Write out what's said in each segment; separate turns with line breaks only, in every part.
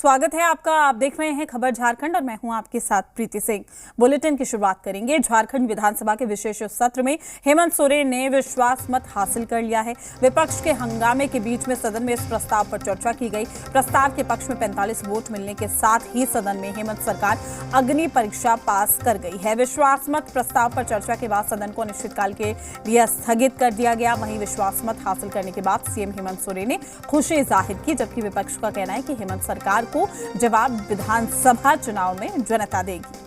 स्वागत है आपका। आप देख रहे हैं खबर झारखंड और मैं हूं आपके साथ प्रीति सिंह। बुलेटिन की शुरुआत करेंगे। झारखंड विधानसभा के विशेष सत्र में हेमंत सोरेन ने विश्वास मत हासिल कर लिया है। विपक्ष के हंगामे के बीच में सदन में इस प्रस्ताव पर चर्चा की गई। प्रस्ताव के पक्ष में 45 वोट मिलने के साथ ही सदन में हेमंत सरकार अग्नि परीक्षा पास कर गई है। विश्वास मत प्रस्ताव पर चर्चा के बाद सदन को अनिश्चितकाल के लिए स्थगित कर दिया गया। वहीं विश्वास मत हासिल करने के बाद सीएम हेमंत सोरेन ने खुशी जाहिर की, जबकि विपक्ष का कहना है कि हेमंत सरकार को जवाब विधानसभा चुनाव में जनता देगी।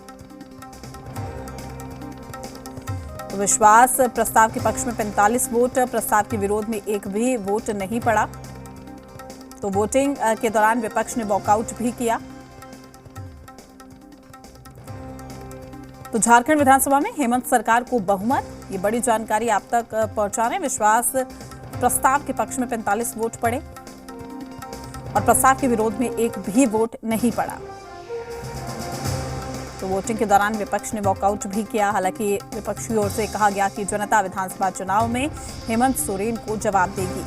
तो विश्वास प्रस्ताव के पक्ष में 45 वोट, प्रस्ताव के विरोध में एक भी वोट नहीं पड़ा। तो वोटिंग के दौरान विपक्ष ने वॉकआउट भी किया। तो झारखंड विधानसभा में हेमंत सरकार को बहुमत, ये बड़ी जानकारी आप तक पहुंचा रहे हैं। विश्वास प्रस्ताव के पक्ष में 45 वोट पड़े और प्रस्ताव के विरोध में एक भी वोट नहीं पड़ा। तो वोटिंग के दौरान विपक्ष ने वॉकआउट भी किया। हालांकि विपक्ष की ओर से कहा गया कि जनता विधानसभा चुनाव में हेमंत सोरेन को जवाब देगी।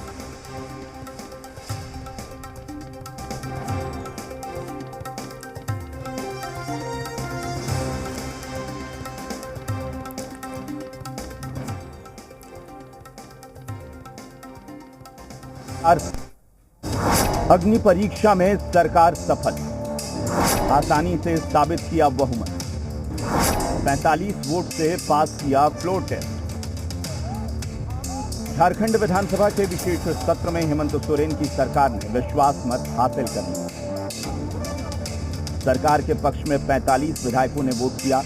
अग्नि परीक्षा में सरकार सफल, आसानी से साबित किया बहुमत, 45 वोट से पास किया फ्लोर टेस्ट। झारखंड विधानसभा के विशेष सत्र में हेमंत सोरेन की सरकार ने विश्वास मत हासिल कर लिया। सरकार के पक्ष में 45 विधायकों ने वोट किया,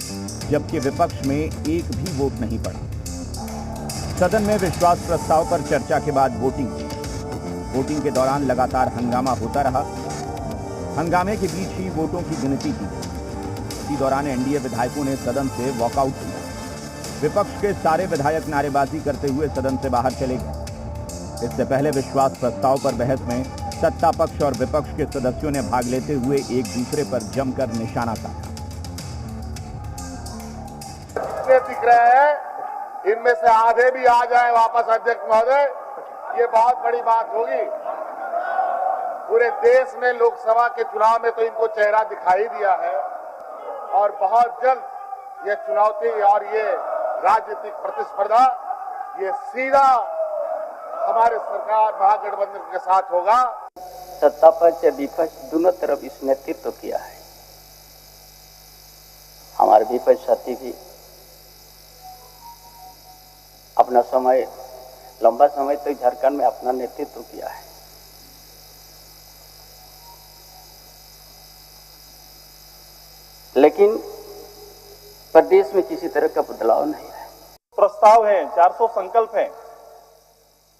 जबकि विपक्ष में एक भी वोट नहीं पड़ा। सदन में विश्वास प्रस्ताव पर चर्चा के बाद वोटिंग के दौरान लगातार हंगामा होता रहा। हंगामे के बीच ही वोटों की गिनती की। इसी दौरान एनडीए विधायकों ने सदन से वॉकआउट किया। विपक्ष के सारे विधायक नारेबाजी करते हुए सदन से बाहर चले गए। इससे पहले विश्वास प्रस्ताव पर बहस में सत्ता पक्ष और विपक्ष के सदस्यों ने भाग लेते हुए एक दूसरे पर जमकर निशाना साधा।
दिख रहा है, इनमें से आधे भी आ जाए वापस अध्यक्ष महोदय, ये बहुत बड़ी बात होगी। पूरे देश में लोकसभा के चुनाव में तो इनको चेहरा दिखाई दिया है और बहुत जल्द ये चुनौती और ये राजनीतिक प्रतिस्पर्धा ये सीधा हमारे सरकार महागठबंधन के साथ होगा।
सत्ता पक्ष या विपक्ष दोनों तरफ इस नेतृत्व किया है। हमारे विपक्ष साथी भी अपना समय लंबा समय तक झारखंड में अपना नेतृत्व किया है। लेकिन प्रदेश में किसी तरह का बदलाव नहीं है।
प्रस्ताव है, 400 संकल्प हैं,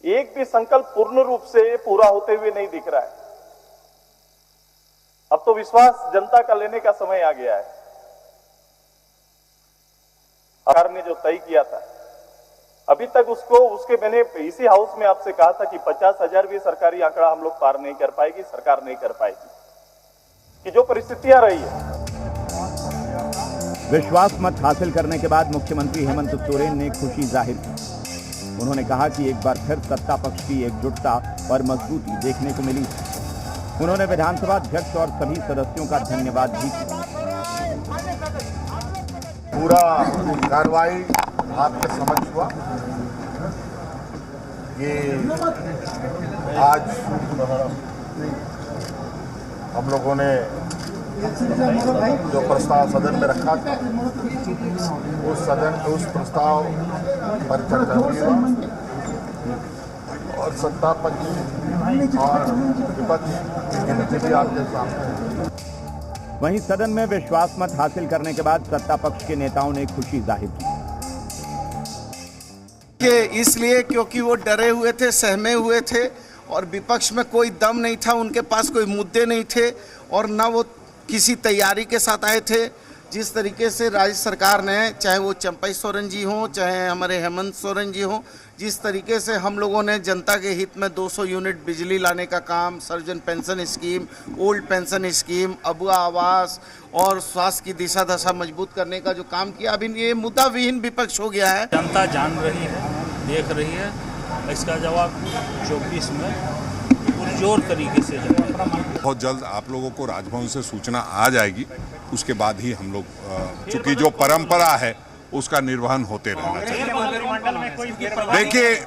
एक भी संकल्प पूर्ण रूप से पूरा होते हुए नहीं दिख रहा है। अब तो विश्वास जनता का लेने का समय आ गया है। सरकार ने जो तय किया था अभी तक उसके मैंने इसी हाउस में आपसे कहा था कि 50,000 भी सरकारी आंकड़ा हम लोग पार नहीं कर पाएगी, सरकार नहीं कर पाएगी, कि जो परिस्थितियां रही है।
विश्वास मत हासिल करने के बाद मुख्यमंत्री हेमंत सोरेन ने खुशी जाहिर की। उन्होंने कहा कि एक बार फिर सत्ता पक्ष की एकजुटता और मजबूती देखने को मिली। उन्होंने विधानसभा अध्यक्ष और सभी सदस्यों का धन्यवाद भी किया।
पूरा कार्रवाई आपके समझ हुआ। ये आज हम लोगों ने जो प्रस्ताव सदन में रखा था, उस प्रस्ताव पर चर्चा हुई और सत्ता पक्ष और विपक्ष की गिनती भी आपके सामने है।
वहीं सदन में विश्वास मत हासिल करने के बाद सत्ता पक्ष के नेताओं ने खुशी जाहिर की।
इसलिए क्योंकि वो डरे हुए थे, सहमे हुए थे और विपक्ष में कोई दम नहीं था, उनके पास कोई मुद्दे नहीं थे और ना वो किसी तैयारी के साथ आए थे। जिस तरीके से राज्य सरकार ने, चाहे वो चंपई सोरेन जी हों, चाहे हमारे हेमंत सोरेन जी हों, जिस तरीके से हम लोगों ने जनता के हित में 200 यूनिट बिजली लाने का काम, surgeon pension scheme, old pension scheme, Abua आवास और स्वास्थ्य की दिशा दशा मजबूत करने का जो काम किया, अभी ये मुद्दा विहीन विपक्ष हो गया है।
जनता जान रही है, देख रही है, इसका जवाब 24 में पुरजोर तरीके से जाएगा।
बहुत जल्द आप लोगों को राजभवन से सूचना आ जाएगी, उसके बाद ही हम लोग चूंकि जो परंपरा है उसका निर्वहन होते रहना चाहिए।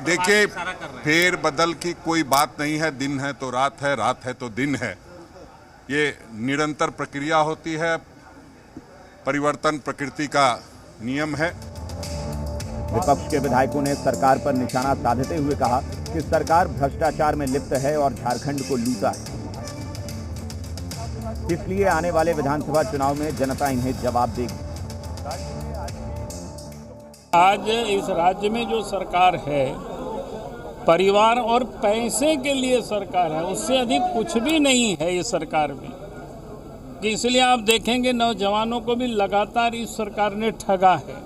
देखिए फेर बदल की कोई बात नहीं है, दिन है तो रात है, रात है तो दिन है। ये निरंतर प्रक्रिया होती है, परिवर्तन प्रकृति का नियम है।
विपक्ष के विधायकों ने सरकार पर निशाना साधते हुए कहा कि सरकार भ्रष्टाचार में लिप्त है और झारखंड को लूटा है, इसलिए आने वाले विधानसभा चुनाव में जनता इन्हें जवाब देगी।
आज इस राज्य में जो सरकार है, परिवार और पैसे के लिए सरकार है, उससे अधिक कुछ भी नहीं है इस सरकार में। कि इसलिए आप देखेंगे नौजवानों को भी लगातार इस सरकार ने ठगा है।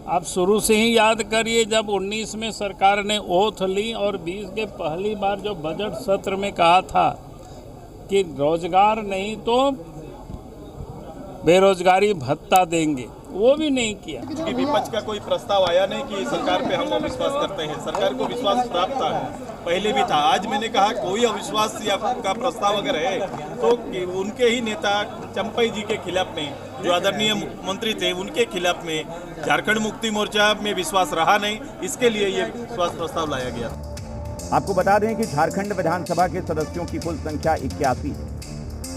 आप शुरू से ही याद करिए, जब 19 में सरकार ने ओथ ली और 20 के पहली बार जो बजट सत्र में कहा था कि रोजगार नहीं तो बेरोजगारी भत्ता देंगे, वो भी नहीं किया।
क्योंकि विपक्ष का कोई प्रस्ताव आया नहीं कि सरकार पे हम अविश्वास करते हैं। सरकार को विश्वास प्राप्त था, पहले भी था। आज मैंने कहा कोई अविश्वास या का प्रस्ताव अगर है तो उनके ही नेता चंपई जी के खिलाफ में, जो आदरणीय मुख्यमंत्री थे, उनके खिलाफ में झारखंड मुक्ति मोर्चा में विश्वास रहा नहीं, इसके लिए ये विश्वास प्रस्ताव लाया गया।
आपको बता दें कि झारखंड विधानसभा के सदस्यों की कुल संख्या 81 है।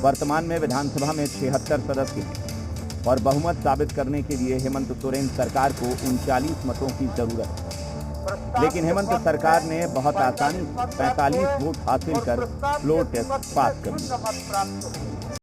वर्तमान में विधानसभा में 76 सदस्य हैं और बहुमत साबित करने के लिए हेमंत सोरेन सरकार को 39 मतों की जरूरत है। लेकिन हेमंत सरकार ने बहुत आसानी 45 वोट हासिल कर फ्लोर टेस्ट पास कर लिया।